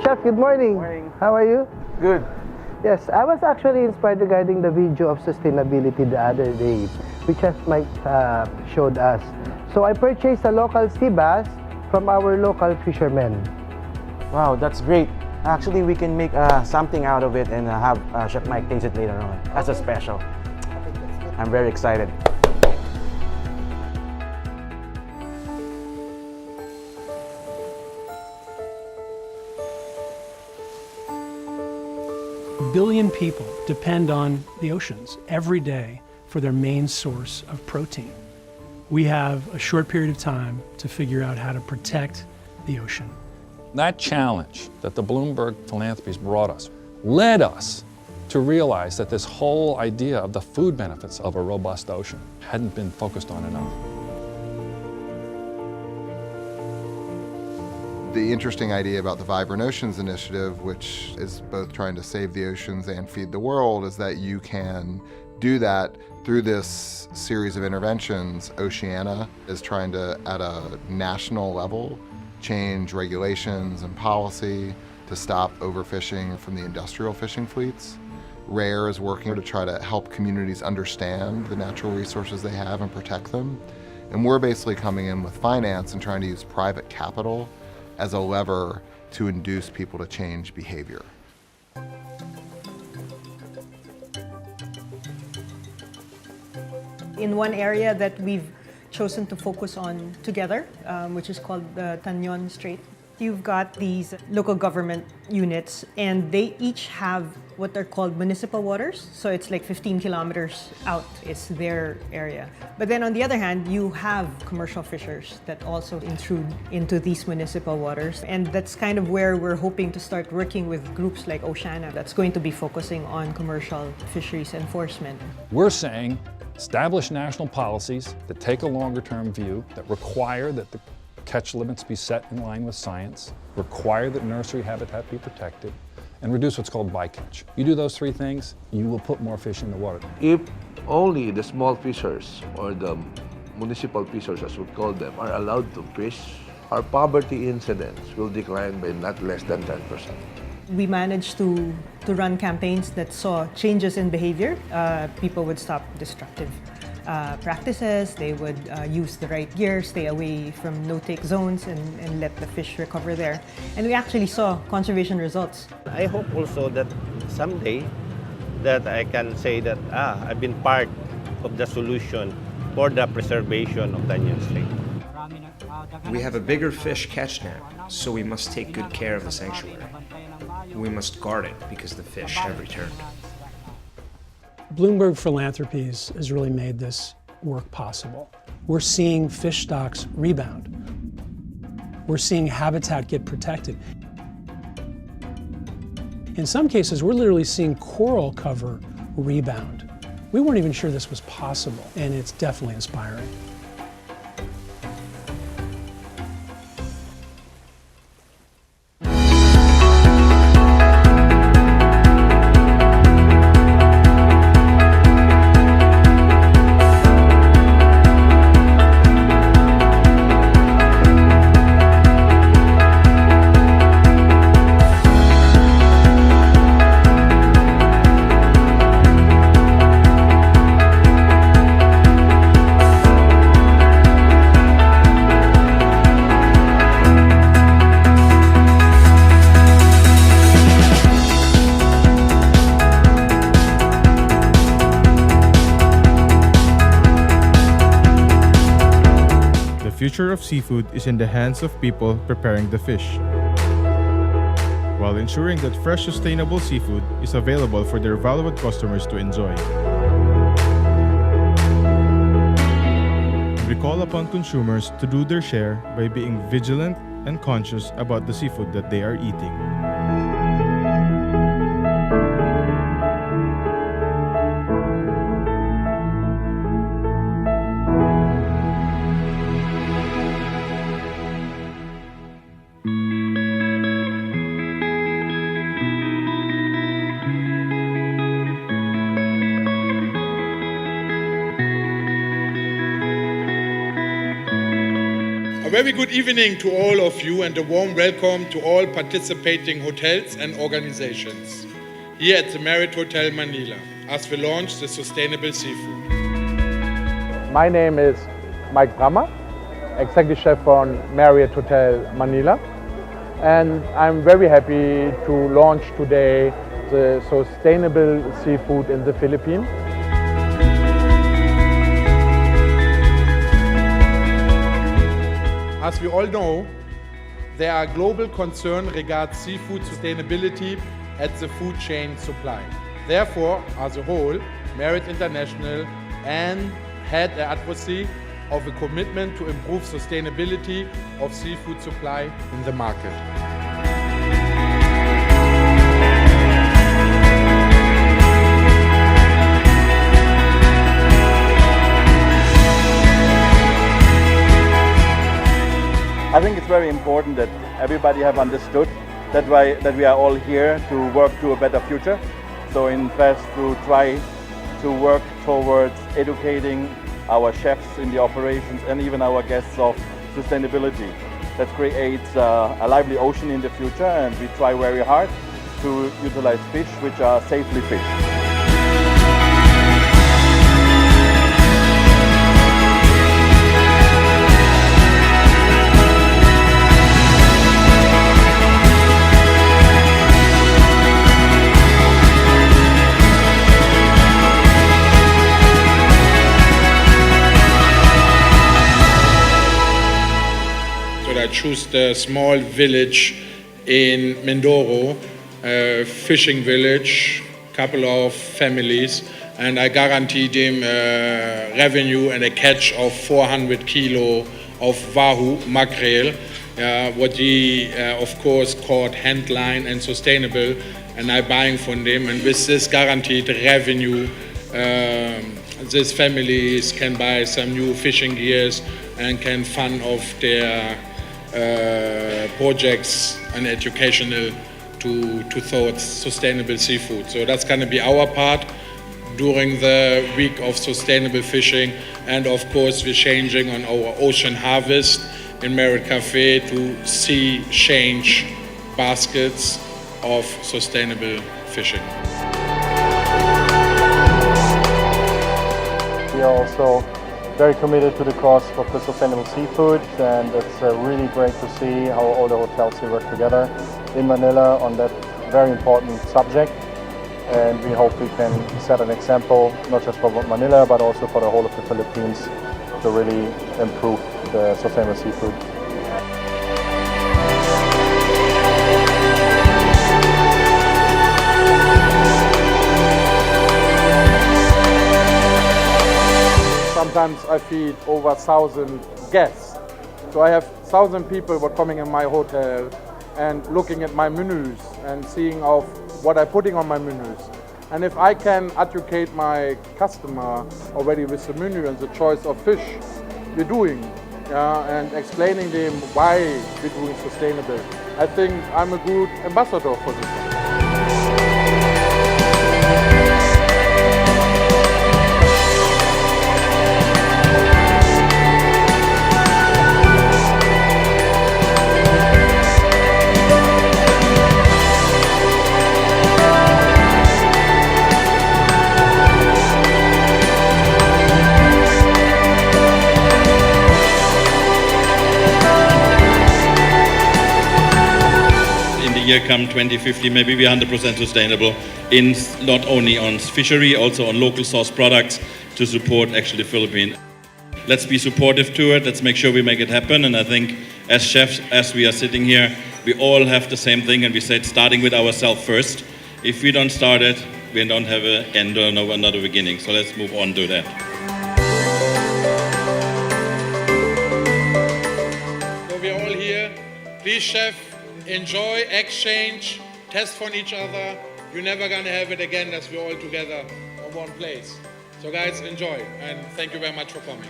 Chef, good morning. Morning. How are you? Good. Yes, I was actually inspired regarding the video of sustainability the other day, which Chef Mike showed us. So I purchased a local sea bass from our local fishermen. Wow, that's great. Actually, we can make something out of it and have Chef Mike taste it later on as a special. I'm very excited. A billion people depend on the oceans every day for their main source of protein. We have a short period of time to figure out how to protect the ocean. That challenge that the Bloomberg Philanthropies brought us led us to realize that this whole idea of the food benefits of a robust ocean hadn't been focused on enough. The interesting idea about the Vibrant Oceans Initiative, which is both trying to save the oceans and feed the world, is that you can do that through this series of interventions. Oceana is trying to, at a national level, change regulations and policy to stop overfishing from the industrial fishing fleets. RARE is working to try to help communities understand the natural resources they have and protect them. And we're basically coming in with finance and trying to use private capital as a lever to induce people to change behavior. In one area that we've chosen to focus on together, which is called the Tanyon Strait, you've got these local government units, and they each have what are called municipal waters. So it's like 15 kilometers out is their area. But then on the other hand, you have commercial fishers that also intrude into these municipal waters. And that's kind of where we're hoping to start working with groups like Oceana that's going to be focusing on commercial fisheries enforcement. We're saying establish national policies that take a longer-term view, that require that the catch limits be set in line with science, require that nursery habitat be protected, and reduce what's called bycatch. You do those three things, you will put more fish in the water. If only the small fishers, or the municipal fishers as we call them, are allowed to fish, our poverty incidence will decline by not less than 10%. We managed to run campaigns that saw changes in behavior. People would stop destructive practices, they would use the right gear, stay away from no-take zones, and let the fish recover there. And we actually saw conservation results. I hope also that someday that I can say that I've been part of the solution for the preservation of Tanyon Strait. We have a bigger fish catch now, so we must take good care of the sanctuary. We must guard it because the fish have returned. Bloomberg Philanthropies has really made this work possible. We're seeing fish stocks rebound. We're seeing habitat get protected. In some cases, we're literally seeing coral cover rebound. We weren't even sure this was possible, and it's definitely inspiring. The future of seafood is in the hands of people preparing the fish, while ensuring that fresh, sustainable seafood is available for their valued customers to enjoy. We call upon consumers to do their share by being vigilant and conscious about the seafood that they are eating. A very good evening to all of you and a warm welcome to all participating hotels and organizations here at the Marriott Hotel Manila as we launch the Sustainable Seafood. My name is Mike Brammer, Executive Chef on Marriott Hotel Manila, and I'm very happy to launch today the Sustainable Seafood in the Philippines. As we all know, there are global concerns regarding seafood sustainability at the food chain supply. Therefore, as a whole, Marriott International and had the advocacy of a commitment to improve sustainability of seafood supply in the market. I think it's very important that everybody have understood that we are all here to work to a better future. So in fact, to try to work towards educating our chefs in the operations and even our guests of sustainability. That creates a lively ocean in the future, and we try very hard to utilize fish which are safely fished. I choose the small village in Mindoro, a fishing village, couple of families, and I guarantee them revenue and a catch of 400 kilo of wahoo mackerel, what we of course called handline and sustainable, and I buying from them, and with this guaranteed revenue, these families can buy some new fishing gears and can fund of their projects and educational to towards sustainable seafood. So that's going to be our part during the week of sustainable fishing, and of course we're changing on our ocean harvest in Marriott Cafe to sea change baskets of sustainable fishing. We are also very committed to the cause of the sustainable seafood, and it's really great to see how all the hotels here work together in Manila on that very important subject. And we hope we can set an example, not just for Manila, but also for the whole of the Philippines, to really improve the sustainable seafood. Sometimes I feed over 1,000 guests. So I have 1,000 people who are coming in my hotel and looking at my menus and seeing of what I'm putting on my menus. And if I can educate my customer already with the menu and the choice of fish we're doing, and explaining them why we're doing sustainable, I think I'm a good ambassador for this. Year come 2050, maybe we're 100% sustainable in not only on fishery, also on local source products to support actually the Philippines. Let's be supportive to it. Let's make sure we make it happen. And I think as chefs, as we are sitting here, we all have the same thing, and we said starting with ourselves first. If we don't start it, we don't have an end or another beginning. So let's move on to that. So we're all here. Please, chef, enjoy, exchange, test from each other. You're never gonna have it again that we're all together on one place. So guys, enjoy, and thank you very much for coming.